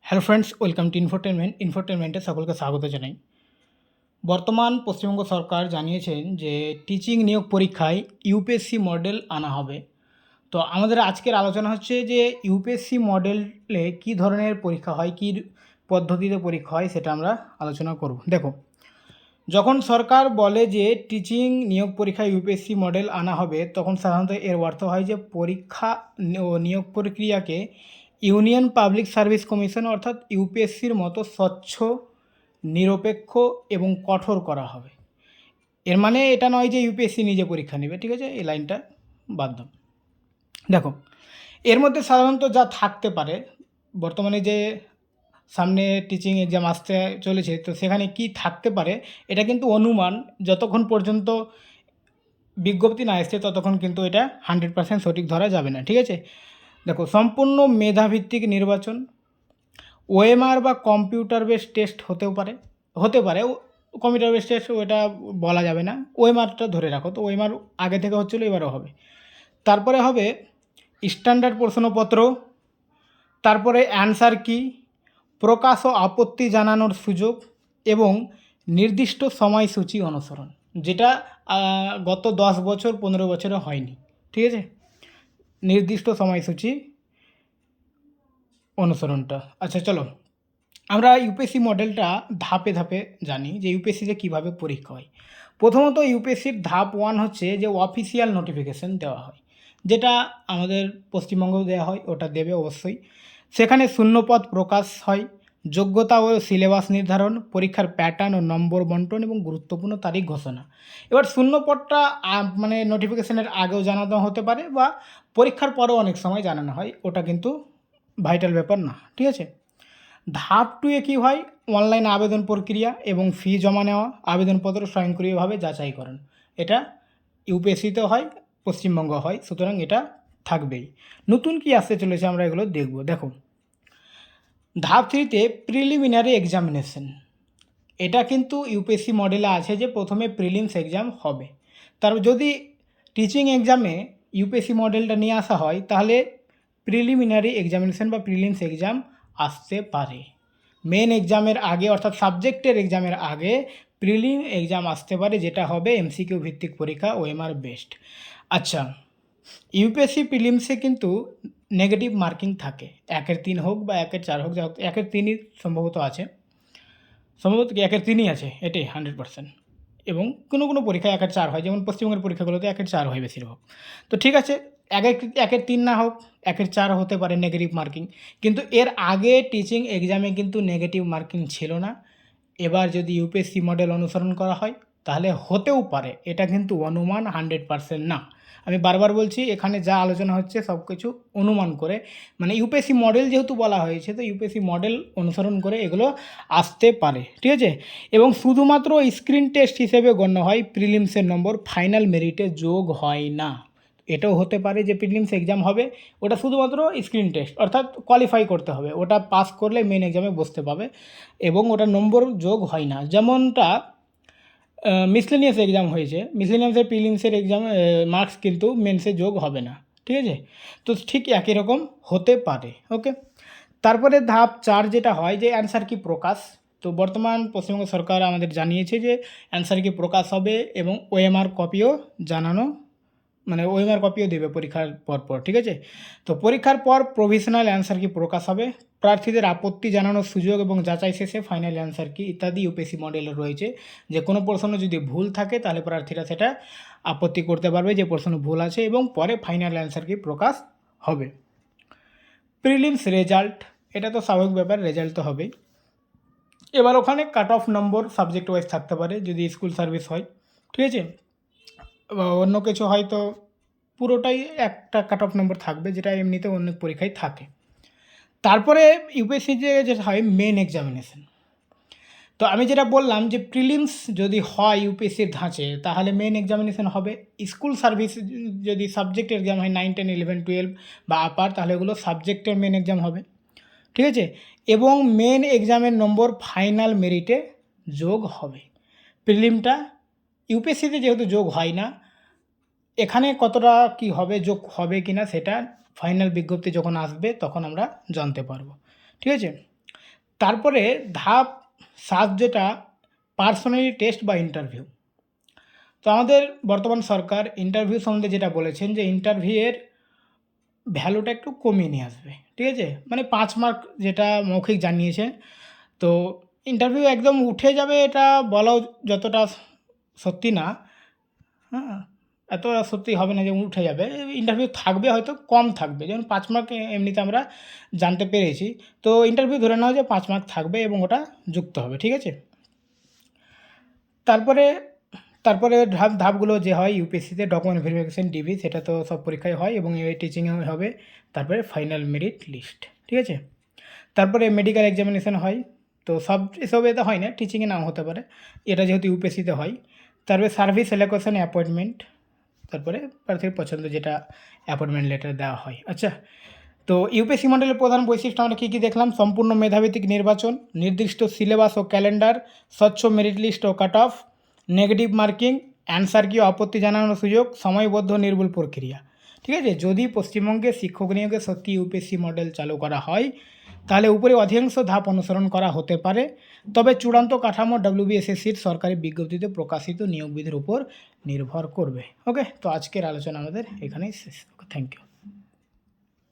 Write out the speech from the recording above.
Hello friends, welcome to ইনফোটেনমেন্টে সকলকে স্বাগত জানাই। বর্তমান পশ্চিমবঙ্গ সরকার জানিয়েছেন যে টিচিং নিয়োগ পরীক্ষায় ইউপিএসসি মডেল আনা হবে। তো আমাদের আজকের আলোচনা হচ্ছে যে ইউপিএসসি মডেলে কী ধরনের পরীক্ষা হয়, কী পদ্ধতিতে পরীক্ষা হয়, সেটা আমরা আলোচনা করব। দেখো, যখন সরকার বলে যে টিচিং নিয়োগ পরীক্ষায় ইউপিএসসি মডেল আনা হবে, তখন সাধারণত এর অর্থ হয় যে পরীক্ষা ও নিয়োগ প্রক্রিয়াকে ইউনিয়ন পাবলিক সার্ভিস কমিশন অর্থাৎ ইউপিএসসির মতো স্বচ্ছ, নিরপেক্ষ এবং কঠোর করা হবে। এর মানে এটা নয় যে ইউপিএসসি নিজে পরীক্ষা নেবে, ঠিক আছে? এই লাইনটা বাদ দাও। দেখো, এর মধ্যে সাধারণত যা থাকতে পারে, বর্তমানে যে সামনে টিচিং এক্সাম আসতে চলেছে, তো সেখানে কি থাকতে পারে এটা কিন্তু অনুমান। যতক্ষণ পর্যন্ত বিজ্ঞপ্তি না এসছে ততক্ষণ কিন্তু এটা 100% সঠিক ধরা যাবে না, ঠিক আছে? দেখো, সম্পূর্ণ মেধাভিত্তিক নির্বাচন, ওএমআর বা কম্পিউটার বেস টেস্ট হতে পারে কম্পিউটার বেস টেস্ট ওটা বলা যাবে না, ওএমআরটা ধরে রাখো। তো ওএমআর আগে থেকে হচ্ছিলো, এবারও হবে। তারপরে হবে স্ট্যান্ডার্ড প্রশ্নপত্র, তারপরে অ্যান্সার কি, প্রকাশ ও আপত্তি জানানোর সুযোগ এবং নির্দিষ্ট সময়সূচি অনুসরণ, যেটা গত 10 বছর 15 বছরে হয়নি, ঠিক আছে? নির্দিষ্ট সময়সূচি অনুসরণটা। আচ্ছা, চলো আমরা ইউপিএসসি মডেলটা ধাপে ধাপে জানি যে ইউপিএসসিতে কীভাবে পরীক্ষা হয়। প্রথমত ইউপিএসসির ধাপ 1 হচ্ছে যে অফিসিয়াল নোটিফিকেশান দেওয়া হয়, যেটা আমাদের পশ্চিমবঙ্গেও দেওয়া হয়, ওটা দেবে অবশ্যই। সেখানে শূন্যপদ প্রকাশ হয়, যোগ্যতা ও সিলেবাস নির্ধারণ, পরীক্ষার প্যাটার্ন ও নম্বর বন্টন এবং গুরুত্বপূর্ণ তারিখ ঘোষণা। এবার শূন্যপদটা মানে নোটিফিকেশানের আগেও জানানো হতে পারে বা পরীক্ষার পরেও অনেক সময় জানানো হয়, ওটা কিন্তু ভাইটাল ব্যাপার না, ঠিক আছে? ধাপ 2-এ কী হয়, অনলাইন আবেদন প্রক্রিয়া এবং ফি জমা নেওয়া, আবেদনপত্র স্বয়ংক্রিয়ভাবে যাচাইকরণ। এটা ইউপিএসসিতেও হয়, পশ্চিমবঙ্গ হয়, সুতরাং এটা থাকবেই। নতুন কি আসতে চলেছে আমরা এগুলো দেখব। দেখো, ধাপ 3-তে প্রিলিমিনারি এক্সামিনেশন। এটা কিন্তু ইউপিএসসি মডেলে আছে যে প্রথমে প্রিলিমস এক্সাম হবে। যদি টিচিং এক্সামে ইউপিএসসি মডেলটা নিয়ে আসা হয়, তাহলে প্রিলিমিনারি এক্সামিনেশন বা প্রিলিমস এক্সাম আসতে পারে। মেন এক্সামের আগে অর্থাৎ সাবজেক্টের এক্সামের আগে প্রিলিম এক্সাম আসতে পারে, যেটা হবে এমসিকিউ ভিত্তিক পরীক্ষা, ওএমআর বেস্ট। আচ্ছা, ইউপিএসসি প্রিলিমসে কিন্তু নেগেটিভ মার্কিং থাকে, 1-3 হোক বা 1-4 হোক, যা হোক 1-3ই সম্ভবত আছে, সম্ভবত কি 1-3ই আছে, এটাই 100%। এবং কোনো পরীক্ষায় 1-4 হয়, যেমন পশ্চিমবঙ্গের পরীক্ষাগুলোতে 1-4 হয় বেশিরভাগ। তো ঠিক আছে, 1-3 না হোক, 1-4 হতে পারে নেগেটিভ মার্কিং। কিন্তু এর আগে টিচিং এক্সামে কিন্তু নেগেটিভ মার্কিং ছিল না। এবার যদি ইউপিএসসি মডেল অনুসরণ করা হয় তাহলে হতেও পারে, এটা কিন্তু অনুমান, 100% না। আমি বারবার বলছি, এখানে যা আলোচনা হচ্ছে সব কিছু অনুমান করে, মানে ইউপিএসসি মডেল যেহেতু বলা হয়েছে, তো ইউপিএসসি মডেল অনুসরণ করে এগুলো আসতে পারে, ঠিক আছে? এবং শুধুমাত্র স্ক্রিন টেস্ট হিসেবে গণ্য হয়, প্রিলিমসের নম্বর ফাইনাল মেরিটে যোগ হয় না। এটাও হতে পারে যে প্রিলিমস এক্সাম হবে, ওটা শুধুমাত্র স্ক্রিন টেস্ট, অর্থাৎ কোয়ালিফাই করতে হবে, ওটা পাস করলে মেন এক্সামে বসতে পাবে এবং ওটা নম্বর যোগ হয় না। যেমনটা মিসলেনিয়াস এক্সাম হয়েছে, মিসলেনিয়াসের প্রিলিমসের এক্সাম মার্কস কিন্তু মেন্সে যোগ হবে না, ঠিক আছে? তো ঠিক একই রকম হতে পারে, ওকে? তারপরে ধাপ 4 যেটা হয় যে অ্যান্সার কি প্রকাশ। তো বর্তমান পশ্চিমবঙ্গ সরকার আমাদের জানিয়েছে যে অ্যান্সার কি প্রকাশ হবে এবং ওএমআর কপিও জানানো, মানে ওএমআর কপিও দেবে পরীক্ষার পর, ঠিক আছে? তো পরীক্ষার পর প্রভিশনাল অ্যান্সার কি প্রকাশ হবে, প্রার্থীদের আপত্তি জানানোর সুযোগ এবং যাচাই শেষে ফাইনাল অ্যান্সার কি ইত্যাদি ইউপিএসসি মডেলে রয়েছে। যে কোনো প্রশ্ন যদি ভুল থাকে তাহলে প্রার্থীরা সেটা আপত্তি করতে পারবে যে প্রশ্ন ভুল আছে, এবং পরে ফাইনাল অ্যান্সার কি প্রকাশ হবে। প্রিলিমস রেজাল্ট, এটা তো স্বাভাবিক ব্যাপার, রেজাল্ট তো হবেই। এবার ওখানে কাট অফ নম্বর সাবজেক্ট ওয়াইজ থাকতে পারে, যদি স্কুল সার্ভিস হয়, ঠিক আছে? অন্য কিছু হয়তো পুরোটাই একটা কাট অফ নম্বর থাকবে, যেটা এমনিতে অনেক পরীক্ষায় থাকে। তারপরে ইউপিএসসি যেটা হয় মেন এক্সামিনেশন। তো আমি যেটা বললাম যে প্রিলিমস যদি হয় ইউপিএসসির ধাঁচে, তাহলে মেন এক্সামিনেশন হবে। স্কুল সার্ভিস যদি সাবজেক্ট এক্সাম হয় 9, 10, 11, 12 বা আপার, তাহলে ওগুলো সাবজেক্টের মেন এক্সাম হবে, ঠিক আছে? এবং মেন এক্সামের নম্বর ফাইনাল মেরিটে যোগ হবে। প্রিলিমটা ইউপিএসসিতে যেহেতু যোগ হয় না, এখানে কতটা কি হবে, যোগ হবে কি না, সেটা ফাইনাল বিজ্ঞপ্তি যখন আসবে তখন আমরা জানতে পারবো, ঠিক আছে? তারপরে ধাপ 7 যেটা পার্সোনালি টেস্ট বা ইন্টারভিউ। তো আমাদের বর্তমান সরকার ইন্টারভিউ সম্বন্ধে যেটা বলেছেন যে ইন্টারভিউয়ের ভ্যালুটা একটু কমিয়ে নিয়ে আসবে, ঠিক আছে? মানে 5 মার্ক যেটা মৌখিক জানিয়েছে। তো ইন্টারভিউ একদম উঠে যাবে এটা বলাও যতটা সত্যি না, হ্যাঁ? এতটা সত্যি হবে না যে উঠে যাবে। ইন্টারভিউ থাকবে, হয়তো কম থাকবে। যেমন 5 মার্ক এমনিতে আমরা জানতে পেরেছি। তো ইন্টারভিউ ধরে নেওয়া যে 5 মার্ক থাকবে এবং ওটা যুক্ত হবে, ঠিক আছে? তারপরে তারপরে ধাপগুলো যে হয় ইউপিএসসিতে ডকুমেন্ট ভেরিফিকেশন ডিবি, সেটা তো সব পরীক্ষায় হয় এবং এই টিচিংয়ে হবে। তারপরে ফাইনাল মেরিট লিস্ট, ঠিক আছে? তারপরে মেডিকেল এক্সামিনেশন হয়। তো সব এসব এতে হয় না, টিচিংয়ে নাও হতে পারে। এটা যেহেতু ইউপিএসসিতে হয়। তারপরে সার্ভিস সিলেকশন অ্যাপয়েন্টমেন্ট, তারপরে প্রার্থীর পছন্দ যেটা অ্যাপয়েন্টমেন্ট লেটার দেওয়া হয়। আচ্ছা, তো ইউপিএসসি মডেলের প্রধান বৈশিষ্ট্য আমরা কী কী দেখলাম? সম্পূর্ণ মেধাভিত্তিক নির্বাচন, নির্দিষ্ট সিলেবাস ও ক্যালেন্ডার, স্বচ্ছ মেরিট লিস্ট ও cut off, negative marking, answer key আপত্তি জানানোর সুযোগ, সময়বদ্ধ নির্ভুল প্রক্রিয়া, ঠিক আছে? যদি পশ্চিমবঙ্গে শিক্ষক নিয়োগে সত্যি ইউপিএসসি মডেল চালু করা হয় তাহলে উপরে অধিকাংশ ধাপ অনুসরণ করা হতে পারে। তবে চূড়ান্ত কাঠামো ডব্লিউবিএসএসসির সরকারি বিজ্ঞপ্তিতে প্রকাশিত নিয়োগ বিধির উপর নির্ভর করবে। ওকে, তো আজকের আলোচনা আমাদের এখানেই শেষ। ওকে, থ্যাংক ইউ।